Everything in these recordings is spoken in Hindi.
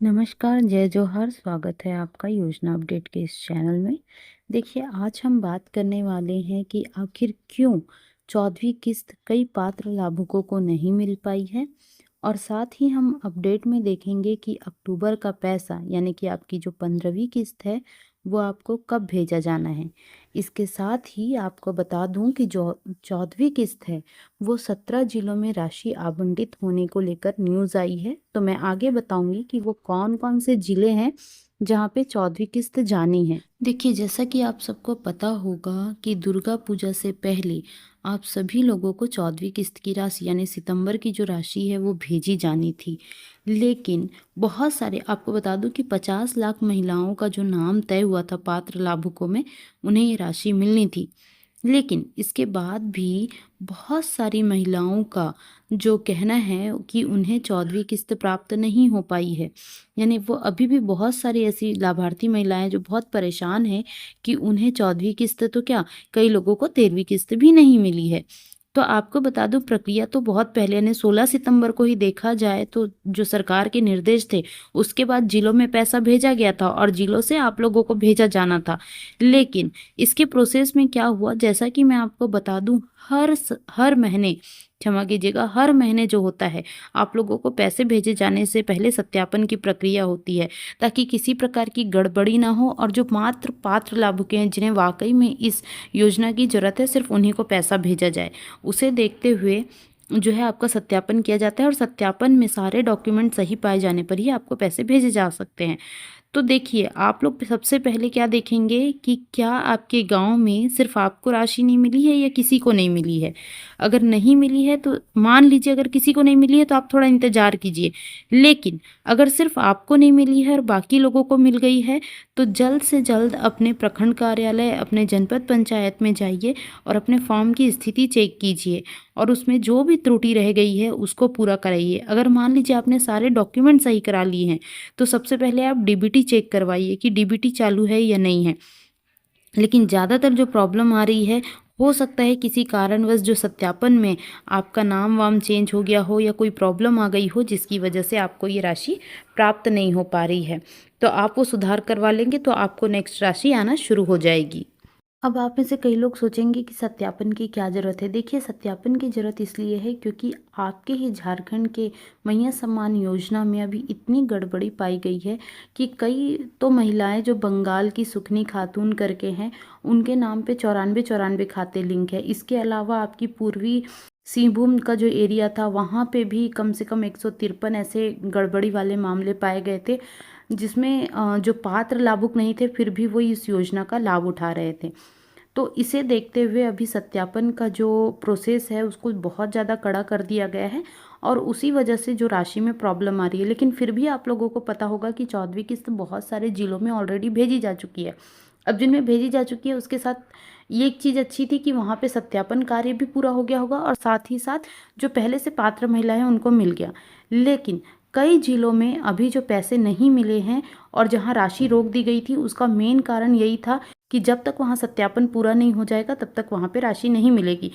नमस्कार, जय जोहार, स्वागत है आपका योजना अपडेट के इस चैनल में। देखिए, आज हम बात करने वाले हैं कि आखिर क्यों 14वीं किस्त कई पात्र लाभुकों को नहीं मिल पाई है और साथ ही हम अपडेट में देखेंगे कि अक्टूबर का पैसा यानी कि आपकी जो 15वीं किस्त है, वो आपको कब भेजा जाना है। इसके साथ ही आपको बता दूं कि जो 14वीं किस्त है, वो 17 जिलों में राशि आवंटित होने को लेकर न्यूज़ आई है। तो मैं आगे बताऊंगी कि वो कौन कौन से जिले हैं जहाँ पे 14वीं किस्त जानी है। देखिए, जैसा कि आप सबको पता होगा कि दुर्गा पूजा से पहले आप सभी लोगों को 14वीं किस्त की राशि यानी सितंबर की जो राशि है वो भेजी जानी थी। लेकिन बहुत सारे, आपको बता दूं कि 50 लाख महिलाओं का जो नाम तय हुआ था पात्र लाभुकों में, उन्हें ये राशि मिलनी थी। लेकिन इसके बाद भी बहुत सारी महिलाओं का जो कहना है कि उन्हें 14वीं किस्त प्राप्त नहीं हो पाई है। यानी वो अभी भी बहुत सारी ऐसी लाभार्थी महिलाएं जो बहुत परेशान हैं कि उन्हें 14वीं किस्त तो क्या, कई लोगों को 13वीं किस्त भी नहीं मिली है। तो आपको बता दूं, प्रक्रिया तो बहुत पहले यानी 16 सितंबर को ही देखा जाए तो जो सरकार के निर्देश थे, उसके बाद जिलों में पैसा भेजा गया था और जिलों से आप लोगों को भेजा जाना था। लेकिन इसके प्रोसेस में क्या हुआ, जैसा कि मैं आपको बता दूं, हर महीने, क्षमा कीजिएगा, हर महीने जो होता है, आप लोगों को पैसे भेजे जाने से पहले सत्यापन की प्रक्रिया होती है ताकि किसी प्रकार की गड़बड़ी ना हो और जो मात्र पात्र लाभुक हैं जिन्हें वाकई में इस योजना की जरूरत है, सिर्फ उन्हीं को पैसा भेजा जाए। उसे देखते हुए जो है आपका सत्यापन किया जाता है और सत्यापन में सारे डॉक्यूमेंट सही पाए जाने पर ही आपको पैसे भेजे जा सकते हैं। तो देखिए, आप लोग सबसे पहले क्या देखेंगे कि क्या आपके गांव में सिर्फ आपको राशि नहीं मिली है या किसी को नहीं मिली है। अगर नहीं मिली है तो मान लीजिए, अगर किसी को नहीं मिली है तो आप थोड़ा इंतजार कीजिए। लेकिन अगर सिर्फ आपको नहीं मिली है और बाकी लोगों को मिल गई है, तो जल्द से जल्द अपने प्रखंड कार्यालय, अपने जनपद पंचायत में जाइए और अपने फॉर्म की स्थिति चेक कीजिए और उसमें जो भी त्रुटि रह गई है उसको पूरा कराइए। अगर मान लीजिए आपने सारे डॉक्यूमेंट सही करा लिए हैं, तो सबसे पहले आप डीबीटी चेक करवाइए कि डीबीटी चालू है या नहीं है। लेकिन ज़्यादातर जो प्रॉब्लम आ रही है, हो सकता है किसी कारणवश जो सत्यापन में आपका नाम वाम चेंज हो गया हो या कोई प्रॉब्लम आ गई हो जिसकी वजह से आपको ये राशि प्राप्त नहीं हो पा रही है। तो आप वो सुधार करवा लेंगे तो आपको नेक्स्ट राशि आना शुरू हो जाएगी। अब आप में से कई लोग सोचेंगे कि सत्यापन की क्या ज़रूरत है। देखिए, सत्यापन की ज़रूरत इसलिए है क्योंकि आपके ही झारखंड के मैया सम्मान योजना में अभी इतनी गड़बड़ी पाई गई है कि कई तो महिलाएं जो बंगाल की सुखनी खातून करके हैं, उनके नाम पे 94 खाते लिंक है। इसके अलावा आपकी पूर्वी सिंहभूम का जो एरिया था, वहाँ पे भी कम से कम 153 ऐसे गड़बड़ी वाले मामले पाए गए थे जिसमें जो पात्र लाभुक नहीं थे फिर भी वो इस योजना का लाभ उठा रहे थे। तो इसे देखते हुए अभी सत्यापन का जो प्रोसेस है उसको बहुत ज़्यादा कड़ा कर दिया गया है और उसी वजह से जो राशि में प्रॉब्लम आ रही है। लेकिन फिर भी आप लोगों को पता होगा कि 14वीं किस्त बहुत सारे जिलों में ऑलरेडी भेजी जा चुकी है। अब जिनमें भेजी जा चुकी है उसके साथ ये एक चीज़ अच्छी थी कि वहाँ पे सत्यापन कार्य भी पूरा हो गया होगा और साथ ही साथ जो पहले से पात्र महिला है उनको मिल गया। लेकिन कई जिलों में अभी जो पैसे नहीं मिले हैं और जहाँ राशि रोक दी गई थी, उसका मेन कारण यही था कि जब तक वहाँ सत्यापन पूरा नहीं हो जाएगा तब तक वहाँ पे राशि नहीं मिलेगी।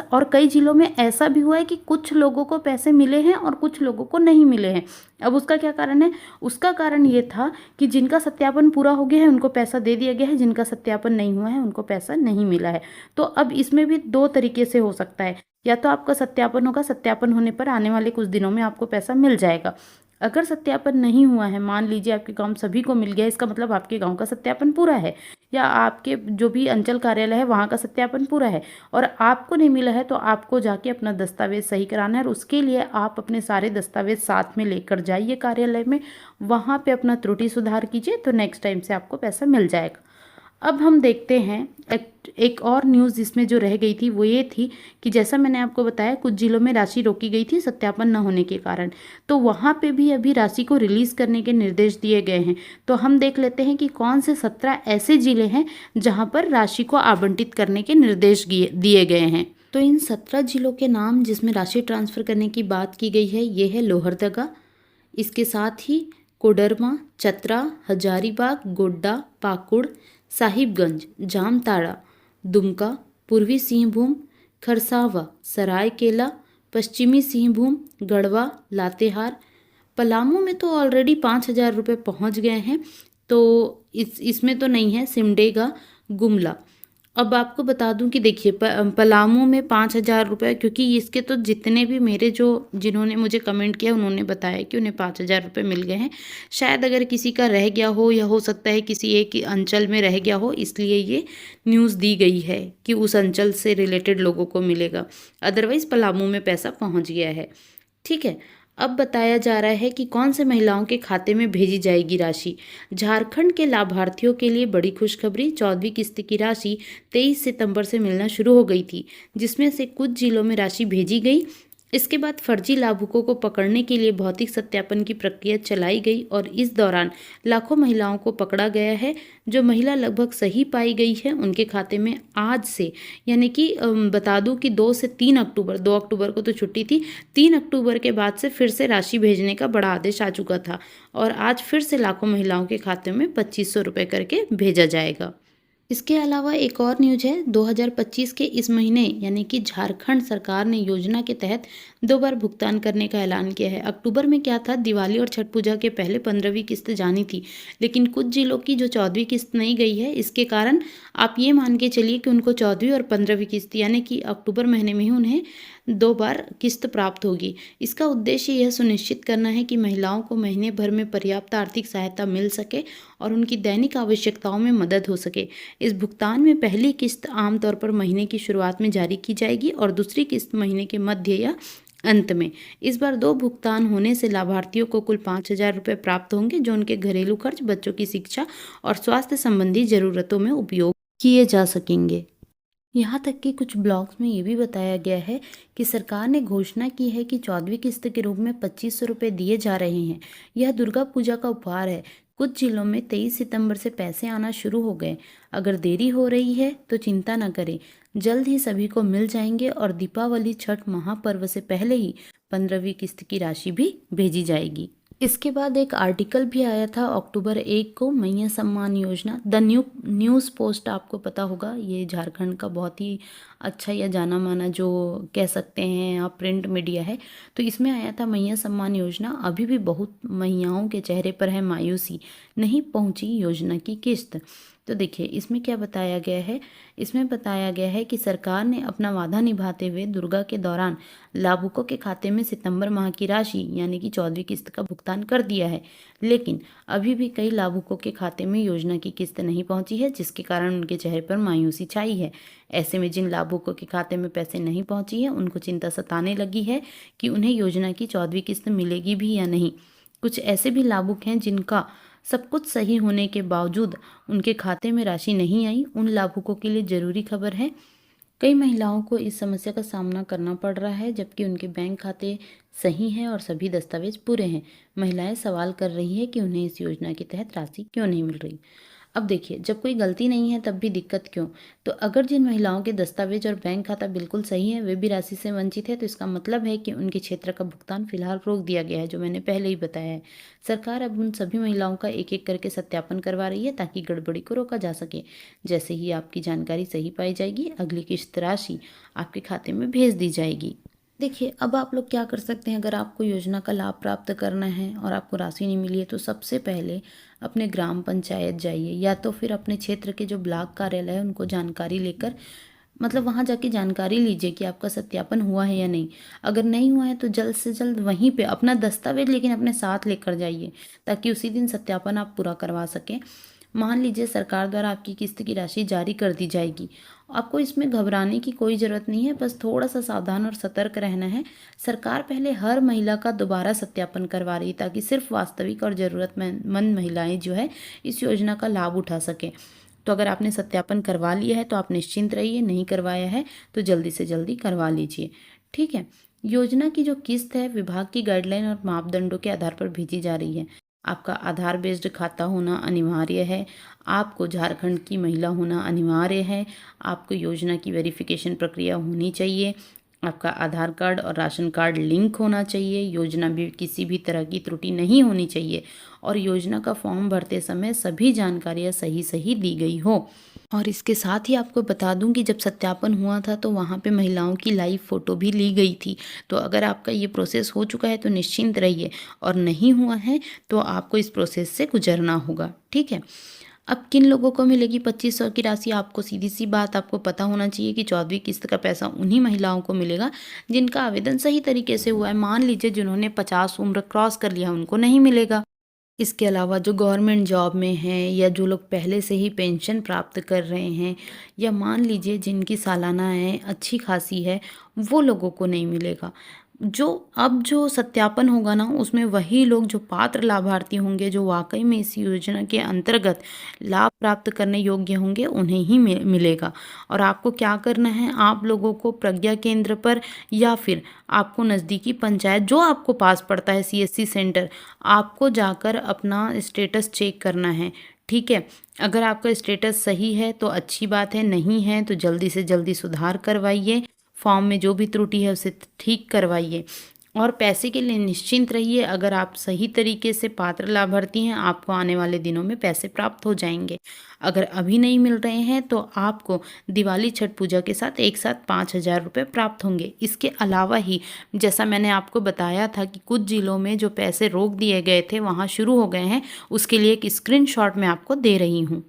और कई जिलों में ऐसा भी हुआ है कि कुछ लोगों को पैसे मिले हैं और कुछ लोगों को नहीं मिले हैं। अब उसका क्या कारण है? उसका कारण ये था कि जिनका सत्यापन पूरा हो गया है उनको पैसा दे दिया गया है, जिनका सत्यापन नहीं हुआ है उनको पैसा नहीं मिला है। तो अब इसमें भी दो तरीके से हो सकता है, या तो आपका सत्यापन होगा, सत्यापन होने पर आने वाले कुछ दिनों में आपको पैसा मिल जाएगा। अगर सत्यापन नहीं हुआ है, मान लीजिए आपके गांव सभी को मिल गया, इसका मतलब आपके गांव का सत्यापन पूरा है, या आपके जो भी अंचल कार्यालय है वहाँ का सत्यापन पूरा है और आपको नहीं मिला है, तो आपको जाके अपना दस्तावेज सही कराना है और उसके लिए आप अपने सारे दस्तावेज साथ में लेकर जाइए कार्यालय में, वहाँ पे अपना त्रुटि सुधार कीजिए, तो नेक्स्ट टाइम से आपको पैसा मिल जाएगा। अब हम देखते हैं एक और न्यूज़ जिसमें जो रह गई थी वो ये थी कि जैसा मैंने आपको बताया कुछ जिलों में राशि रोकी गई थी सत्यापन न होने के कारण, तो वहाँ पे भी अभी राशि को रिलीज़ करने के निर्देश दिए गए हैं। तो हम देख लेते हैं कि कौन से 17 ऐसे जिले हैं जहाँ पर राशि को आवंटित करने के निर्देश दिए गए हैं। तो इन 17 जिलों के नाम जिसमें राशि ट्रांसफ़र करने की बात की गई है, ये है लोहरदगा, इसके साथ ही कोडरमा, चतरा, हजारीबाग, गोड्डा, पाकुड़, साहिबगंज, जामताड़ा, दुमका, पूर्वी सिंहभूम, खरसावा, सरायकेला, पश्चिमी सिंहभूम, गढ़वा, लातेहार, पलामू में तो ऑलरेडी 5,000 रुपये पहुँच गए हैं, तो इसमें तो नहीं है सिमडेगा, गुमला। अब आपको बता दूं कि देखिए पलामू में 5,000 रुपये, क्योंकि इसके तो जितने भी मेरे जो जिन्होंने मुझे कमेंट किया उन्होंने बताया कि उन्हें 5,000 रुपये मिल गए हैं। शायद अगर किसी का रह गया हो, या हो सकता है किसी एक अंचल में रह गया हो, इसलिए ये न्यूज़ दी गई है कि उस अंचल से रिलेटेड लोगों को मिलेगा। अदरवाइज़ पलामू में पैसा पहुँच गया है। ठीक है। अब बताया जा रहा है कि कौन से महिलाओं के खाते में भेजी जाएगी राशि। झारखंड के लाभार्थियों के लिए बड़ी खुशखबरी, 14वीं किस्त की राशि 23 सितंबर से मिलना शुरू हो गई थी, जिसमें से कुछ जिलों में राशि भेजी गई। इसके बाद फर्जी लाभुकों को पकड़ने के लिए भौतिक सत्यापन की प्रक्रिया चलाई गई और इस दौरान लाखों महिलाओं को पकड़ा गया है। जो महिला लगभग सही पाई गई है उनके खाते में आज से, यानी कि बता दूं कि 2 से 3 अक्टूबर, 2 अक्टूबर को तो छुट्टी थी, 3 अक्टूबर के बाद से फिर से राशि भेजने का बड़ा आदेश आ चुका था और आज फिर से लाखों महिलाओं के खाते में 2,500 रुपये करके भेजा जाएगा। इसके अलावा एक और न्यूज है, 2025 के इस महीने यानी कि झारखंड सरकार ने योजना के तहत 2 बार भुगतान करने का ऐलान किया है। अक्टूबर में क्या था, दिवाली और छठ पूजा के पहले 15वीं किस्त जानी थी, लेकिन कुछ जिलों की जो 14वीं किस्त नहीं गई है, इसके कारण आप ये मान के चलिए कि उनको 14वीं और 15वीं किस्त यानी कि अक्टूबर महीने में ही उन्हें 2 बार किस्त प्राप्त होगी। इसका उद्देश्य यह सुनिश्चित करना है कि महिलाओं को महीने भर में पर्याप्त आर्थिक सहायता मिल सके और उनकी दैनिक आवश्यकताओं में मदद हो सके। इस भुगतान में पहली किस्त आमतौर पर महीने की शुरुआत में जारी की जाएगी और दूसरी किस्त महीने के मध्य या अंत में। इस बार 2 भुगतान होने से लाभार्थियों को कुल 5,000 रुपये प्राप्त होंगे, जो उनके घरेलू खर्च, बच्चों की शिक्षा और स्वास्थ्य संबंधी जरूरतों में उपयोग किए जा सकेंगे। यहाँ तक कि कुछ ब्लॉग्स में ये भी बताया गया है कि सरकार ने घोषणा की है कि 14वीं किस्त के रूप में 2,500 रुपये दिए जा रहे हैं। यह दुर्गा पूजा का उपहार है। कुछ जिलों में 23 सितंबर से पैसे आना शुरू हो गए। अगर देरी हो रही है तो चिंता न करें, जल्द ही सभी को मिल जाएंगे और दीपावली छठ महापर्व से पहले ही 15वीं किस्त की राशि भी भेजी जाएगी। इसके बाद एक आर्टिकल भी आया था अक्टूबर 1 को, मैया Samman Yojana, the news post, आपको पता होगा, ये झारखंड का बहुत ही अच्छा या जाना माना जो कह सकते हैं आप प्रिंट मीडिया है। तो इसमें आया था मैया सम्मान योजना। अभी भी बहुत मैयाओं के चेहरे पर है मायूसी, नहीं पहुंची योजना की किस्त। तो देखिए इसमें क्या बताया गया है, इसमें बताया गया है कि सरकार ने अपना वादा निभाते हुए दुर्गा के दौरान लाभुकों के खाते में सितंबर माह की राशि यानी कि 14वीं किस्त का भुगतान कर दिया है, लेकिन अभी भी कई लाभुकों के खाते में योजना की किस्त नहीं पहुंची है, जिसके कारण उनके चेहरे पर मायूसी छाई है। ऐसे में जिन लाभुकों के खाते में पैसे नहीं पहुंची है उनको चिंता सताने लगी है कि उन्हें योजना की 14वीं किस्त मिलेगी भी या नहीं। कुछ ऐसे भी लाभुक हैं जिनका सब कुछ सही होने के बावजूद उनके खाते में राशि नहीं आई। उन लाभुकों के लिए जरूरी खबर है, कई महिलाओं को इस समस्या का सामना करना पड़ रहा है जबकि उनके बैंक खाते सही हैं और सभी दस्तावेज पूरे हैं। महिलाएं सवाल कर रही है कि उन्हें इस योजना के तहत राशि क्यों नहीं मिल रही। अब देखिए, जब कोई गलती नहीं है तब भी दिक्कत क्यों? तो अगर जिन महिलाओं के दस्तावेज और बैंक खाता बिल्कुल सही है, वे भी राशि से वंचित है, तो इसका मतलब है कि उनके क्षेत्र का भुगतान फिलहाल रोक दिया गया है, जो मैंने पहले ही बताया है। सरकार अब उन सभी महिलाओं का एक एक करके सत्यापन करवा रही है ताकि गड़बड़ी को रोका जा सके। जैसे ही आपकी जानकारी सही पाई जाएगी, अगली किस्त राशि आपके खाते में भेज दी जाएगी। देखिए, अब आप लोग क्या कर सकते हैं, अगर आपको योजना का लाभ प्राप्त करना है और आपको राशि नहीं मिली है, तो सबसे पहले अपने ग्राम पंचायत जाइए या तो फिर अपने क्षेत्र के जो ब्लॉक कार्यालय है उनको जानकारी लेकर, मतलब वहाँ जाके जानकारी लीजिए कि आपका सत्यापन हुआ है या नहीं। अगर नहीं हुआ है तो जल्द से जल्द वहीं पे अपना दस्तावेज लेकिन अपने साथ लेकर जाइए ताकि उसी दिन सत्यापन आप पूरा करवा सकें। मान लीजिए सरकार द्वारा आपकी किस्त की राशि जारी कर दी जाएगी, आपको इसमें घबराने की कोई ज़रूरत नहीं है, बस थोड़ा सा सावधान और सतर्क रहना है। सरकार पहले हर महिला का दोबारा सत्यापन करवा रही है ताकि सिर्फ वास्तविक और ज़रूरतमंद महिलाएं जो है इस योजना का लाभ उठा सकें। तो अगर आपने सत्यापन करवा लिया है तो आप निश्चिंत रहिए, नहीं करवाया है तो जल्दी से जल्दी करवा लीजिए। ठीक है। योजना की जो किस्त है विभाग की गाइडलाइन और मापदंडों के आधार पर भेजी जा रही है। आपका आधार बेस्ड खाता होना अनिवार्य है, आपको झारखंड की महिला होना अनिवार्य है, आपको योजना की वेरिफिकेशन प्रक्रिया होनी चाहिए, आपका आधार कार्ड और राशन कार्ड लिंक होना चाहिए, योजना भी किसी भी तरह की त्रुटि नहीं होनी चाहिए और योजना का फॉर्म भरते समय सभी जानकारियाँ सही सही दी गई हो। और इसके साथ ही आपको बता दूं कि जब सत्यापन हुआ था तो वहाँ पे महिलाओं की लाइव फ़ोटो भी ली गई थी। तो अगर आपका ये प्रोसेस हो चुका है तो निश्चिंत रहिए, और नहीं हुआ है तो आपको इस प्रोसेस से गुजरना होगा, ठीक है। अब किन लोगों को मिलेगी 2500 की राशि? आपको सीधी सी बात आपको पता होना चाहिए कि 14वीं किस्त का पैसा उन्हीं महिलाओं को मिलेगा जिनका आवेदन सही तरीके से हुआ है। मान लीजिए जिन्होंने 50 उम्र क्रॉस कर लिया उनको नहीं मिलेगा। इसके अलावा जो गवर्नमेंट जॉब में हैं, या जो लोग पहले से ही पेंशन प्राप्त कर रहे हैं, या मान लीजिए जिनकी सालाना आय अच्छी खासी है, वो लोगों को नहीं मिलेगा। जो सत्यापन होगा ना, उसमें वही लोग जो पात्र लाभार्थी होंगे, जो वाकई में इस योजना के अंतर्गत लाभ प्राप्त करने योग्य होंगे, उन्हें ही मिलेगा। और आपको क्या करना है, आप लोगों को प्रज्ञा केंद्र पर या फिर आपको नज़दीकी पंचायत जो आपको पास पड़ता है, सीएससी सेंटर, आपको जाकर अपना स्टेटस चेक करना है, ठीक है। अगर आपका स्टेटस सही है तो अच्छी बात है, नहीं है तो जल्दी से जल्दी सुधार करवाइए, फॉर्म में जो भी त्रुटि है उसे ठीक करवाइए। और पैसे के लिए निश्चिंत रहिए, अगर आप सही तरीके से पात्र लाभार्थी हैं, आपको आने वाले दिनों में पैसे प्राप्त हो जाएंगे। अगर अभी नहीं मिल रहे हैं तो आपको दिवाली छठ पूजा के साथ एक साथ 5,000 रुपये प्राप्त होंगे। इसके अलावा ही जैसा मैंने आपको बताया था कि कुछ ज़िलों में जो पैसे रोक दिए गए थे वहाँ शुरू हो गए हैं, उसके लिए एक स्क्रीनशॉट मैं आपको दे रही हूँ,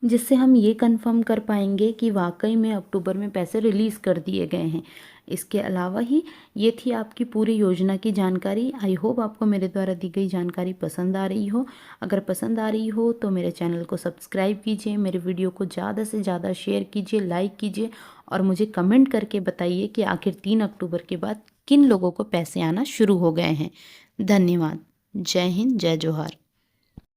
जिससे हम ये कंफर्म कर पाएंगे कि वाकई में अक्टूबर में पैसे रिलीज़ कर दिए गए हैं। इसके अलावा ही ये थी आपकी पूरी योजना की जानकारी। आई होप आपको मेरे द्वारा दी गई जानकारी पसंद आ रही हो। अगर पसंद आ रही हो तो मेरे चैनल को सब्सक्राइब कीजिए, मेरे वीडियो को ज़्यादा से ज़्यादा शेयर कीजिए, लाइक कीजिए, और मुझे कमेंट करके बताइए कि आखिर 3 अक्टूबर के बाद किन लोगों को पैसे आना शुरू हो गए हैं। धन्यवाद। जय हिंद, जय जोहार।